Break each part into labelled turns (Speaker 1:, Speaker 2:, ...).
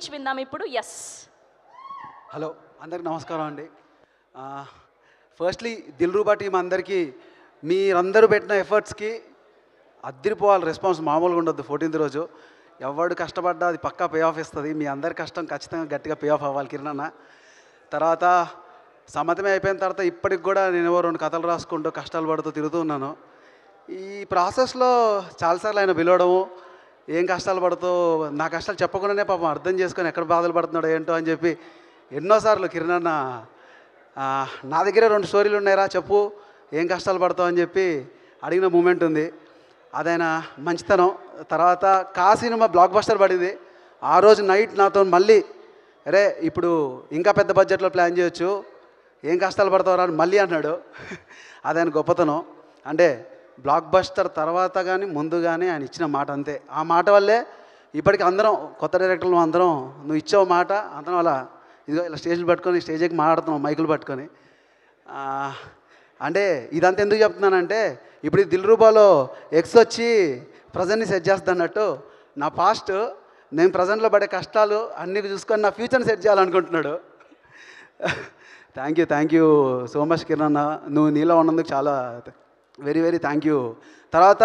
Speaker 1: Speech విందాం ఇప్పుడు. Yes.
Speaker 2: Hello, అందరికి నమస్కారం అండి. ఫస్ట్లీ దిల్రూబా టీం అందరికీ మీరందరూ పెట్టిన ఎఫర్ట్స్కి అద్దరిపోవాలి. రెస్పాన్స్ మామూలుగా ఉండొద్దు. 14th రోజు ఎవడు కష్టపడ్డా అది పక్కా పే ఆఫ్ ఇస్తుంది. మీ అందరి కష్టం ఖచ్చితంగా గట్టిగా పే ఆఫ్ అవ్వాలి కిరణ్ అన్న. తర్వాత సమ్మతమే అయిపోయిన తర్వాత ఇప్పటికి కూడా నేను 2 కథలు రాసుకుంటూ కష్టాలు పడుతూ తిరుగుతూ ఉన్నాను. ఈ ప్రాసెస్లో చాలాసార్లు ఆయన పిలవడము, ఏం కష్టాలు పడుతూ నా కష్టాలు చెప్పకుండానే పాపం అర్థం చేసుకొని ఎక్కడ బాధలు పడుతున్నాడో ఏంటో అని చెప్పి ఎన్నోసార్లు కిరణ్ అన్న నా దగ్గర 2 స్టోరీలు ఉన్నాయిరా చెప్పు, ఏం కష్టాలు పడతావు అని చెప్పి అడిగిన మూమెంట్ ఉంది. అదైనా మంచితనం. తర్వాత కా సినిమా బ్లాక్ బస్టర్ పడింది. ఆ రోజు నైట్ నాతో మళ్ళీ అరే ఇప్పుడు ఇంకా పెద్ద బడ్జెట్లో ప్లాన్ చేయొచ్చు, ఏం కష్టాలు పడతావు అని మళ్ళీ అన్నాడు. అదైన గొప్పతనం. అంటే బ్లాక్ బస్టర్ తర్వాత కానీ ముందు కానీ ఆయన ఇచ్చిన మాట అంతే. ఆ మాట వల్లే ఇప్పటికి అందరం కొత్త డైరెక్టర్లు అందరం నువ్వు ఇచ్చావు మాట అందరం అలా ఇదిగో ఇలా స్టేజ్లు పట్టుకొని స్టేజ్ ఎక్కి మాట్లాడుతున్నాం మైకులు పట్టుకొని. అంటే ఇదంతా ఎందుకు చెప్తున్నానంటే ఇప్పుడు ఈ దిల్రూబాలో ఎక్స్ వచ్చి ప్రజెంట్ని సెట్ చేస్తున్నట్టు నా పాస్ట్ నేను ప్రజెంట్లో పడే కష్టాలు అన్నీ చూసుకొని నా ఫ్యూచర్ని సెట్ చేయాలనుకుంటున్నాడు. Thank you so much Kiran అన్న, నువ్వు నీలో ఉన్నందుకు చాలా వెరీ వెరీ థ్యాంక్ యూ. తర్వాత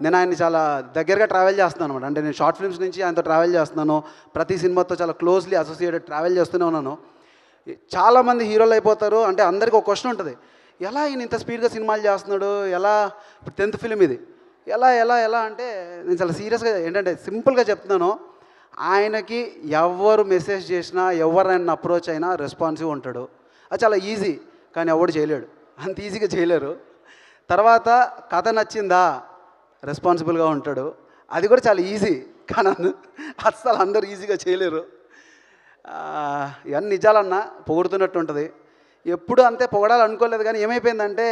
Speaker 2: నేను ఆయన్ని చాలా దగ్గరగా ట్రావెల్ చేస్తున్నాను అనమాట. అంటే నేను షార్ట్ ఫిల్మ్స్ నుంచి ఆయనతో ట్రావెల్ చేస్తున్నాను. ప్రతి సినిమాతో చాలా క్లోజ్లీ అసోసియేటెడ్ ట్రావెల్ చేస్తూనే ఉన్నాను. చాలామంది హీరోలు అయిపోతారు అంటే అందరికీ ఒక క్వశ్చన్ ఉంటుంది, ఎలా ఈయన ఇంత స్పీడ్గా సినిమాలు చేస్తున్నాడు, ఎలా ఇప్పుడు 10th ఫిలిం ఇది ఎలా ఎలా ఎలా అంటే నేను చాలా సీరియస్గా ఏంటంటే సింపుల్గా చెప్తున్నాను. ఆయనకి ఎవరు మెసేజ్ చేసినా ఎవరైనా అప్రోచ్ అయినా రెస్పాన్సివ్ ఉంటాడు. అది చాలా ఈజీ, కానీ ఎవడు చేయలేడు, అంత ఈజీగా చేయలేరు. తర్వాత కథ నచ్చిందా రెస్పాన్సిబుల్గా ఉంటాడు. అది కూడా చాలా ఈజీ, కానీ అస్సలు అందరూ ఈజీగా చేయలేరు. ఇవన్నీ నిజాలన్నా పొగుడుతున్నట్టు ఉంటుంది. ఎప్పుడు అంతే పొగడాలి అనుకోలేదు, కానీ ఏమైపోయిందంటే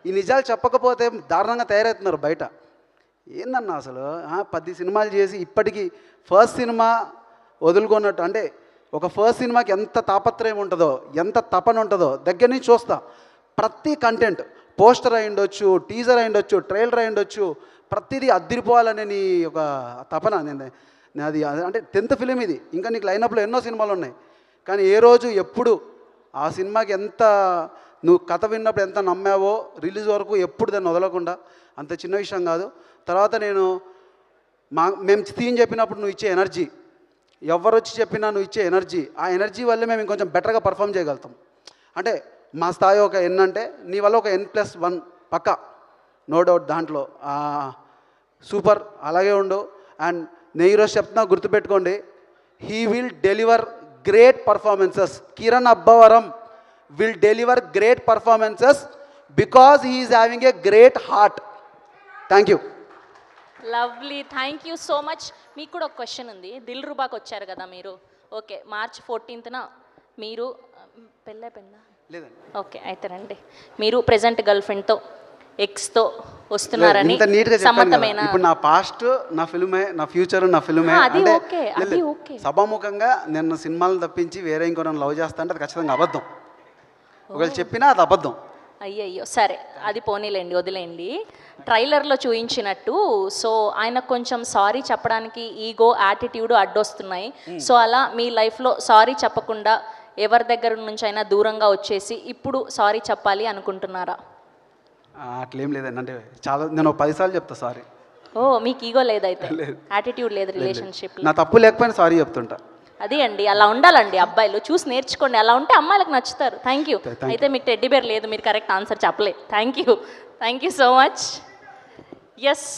Speaker 2: ఈ నిజాలు చెప్పకపోతే దారుణంగా తయారవుతున్నారు బయట. ఏందన్నా అసలు 10 సినిమాలు చేసి ఇప్పటికీ ఫస్ట్ సినిమా వదులుకున్నట్టు. అంటే ఒక ఫస్ట్ సినిమాకి ఎంత తాపత్రయం ఉంటుందో, ఎంత తపన ఉంటుందో దగ్గర నుంచి చూస్తా. ప్రతి కంటెంట్ పోస్టర్ అయి ఉండొచ్చు, టీజర్ అయి ఉండొచ్చు, ట్రైలర్ అయి ఉండొచ్చు, ప్రతిదీ అద్దరిపోవాలనే నీ ఒక తపన. నేను అది అంటే 10th ఫిలిం ఇది. ఇంకా నీకు లైనప్లో ఎన్నో సినిమాలు ఉన్నాయి, కానీ ఏ రోజు ఎప్పుడు ఆ సినిమాకి ఎంత నువ్వు కథ విన్నప్పుడు ఎంత నమ్మావో రిలీజ్ వరకు ఎప్పుడు దాన్ని వదలకుండా, అంత చిన్న విషయం కాదు. తర్వాత మేము థీమ్ చెప్పినప్పుడు నువ్వు ఇచ్చే ఎనర్జీ, ఎవరు వచ్చి చెప్పినా నువ్వు ఇచ్చే ఎనర్జీ, ఆ ఎనర్జీ వల్లే మేము ఇంకొంచెం బెటర్గా పర్ఫామ్ చేయగలుగుతాం. అంటే మా స్థాయి ఒక N అంటే నీ వల్ల ఒక N+1 పక్కా, నో డౌట్. దాంట్లో సూపర్, అలాగే ఉండు. అండ్ నేను ఈరోజు చెప్తున్నా, గుర్తుపెట్టుకోండి, he will deliver great performances. Kiran Abbavaram will deliver great performances because he is having a great heart. Thank you.
Speaker 1: Lovely, thank you so much. మీకు కూడా ఒక క్వశ్చన్ ఉంది. దిల్రూబాకి వచ్చారు కదా మీరు. ఓకే, March 14th మీరు పెళ్ళా
Speaker 2: లేదండి.
Speaker 1: ఓకే, అయితే రండి. మీరు ప్రెజెంట్ గర్ల్ ఫ్రెండ్తో ఎక్స్తో వస్తున్నారని సమ్మతమైన.
Speaker 2: ఇప్పుడు నా పాస్ట్ నా ఫిల్మే, నా ఫ్యూచర్ నా ఫిల్మే.
Speaker 1: అంటే
Speaker 2: సభాముఖంగా నేను సినిమాలు తప్పించి వేరే ఇంకో నన్ను లవ్ చేస్తా అంటే అది ఖచ్చితంగా అబద్ధం. ఒకవేళ చెప్పినా అది అబద్ధం.
Speaker 1: అయ్యయ్యో, సరే అది పోనీలేండి, వదిలేండి. ట్రైలర్లో చూయించినట్టు సో ఆయన కొంచెం సారీ చెప్పడానికి ఈగో, యాటిట్యూడ్ అడ్డొస్తున్నాయి. సో అలా మీ లైఫ్లో సారీ చెప్పకుండా ఎవరి దగ్గర నుంచి అయినా దూరంగా వచ్చేసి ఇప్పుడు సారీ చెప్పాలి అనుకుంటున్నారా?
Speaker 2: అట్లేం లేదండి. అంటే చాలా నేను 10 సార్లు చెప్తా సారీ.
Speaker 1: ఓ, మీకు ఈగో లేదైతే, యాటిట్యూడ్ లేదు రిలేషన్షిప్.
Speaker 2: నా తప్పు లేకపోయినా సారీ చెప్తుంటా.
Speaker 1: అది అండి, అలా ఉండాలండి. అబ్బాయిలు చూసి నేర్చుకోండి, అలా ఉంటే అమ్మాయిలకు నచ్చుతారు. Thank you. అయితే మీకు టెడ్డీ బేర్ లేదు, మీరు కరెక్ట్ ఆన్సర్ చెప్పలేదు. Thank you so much. Yes.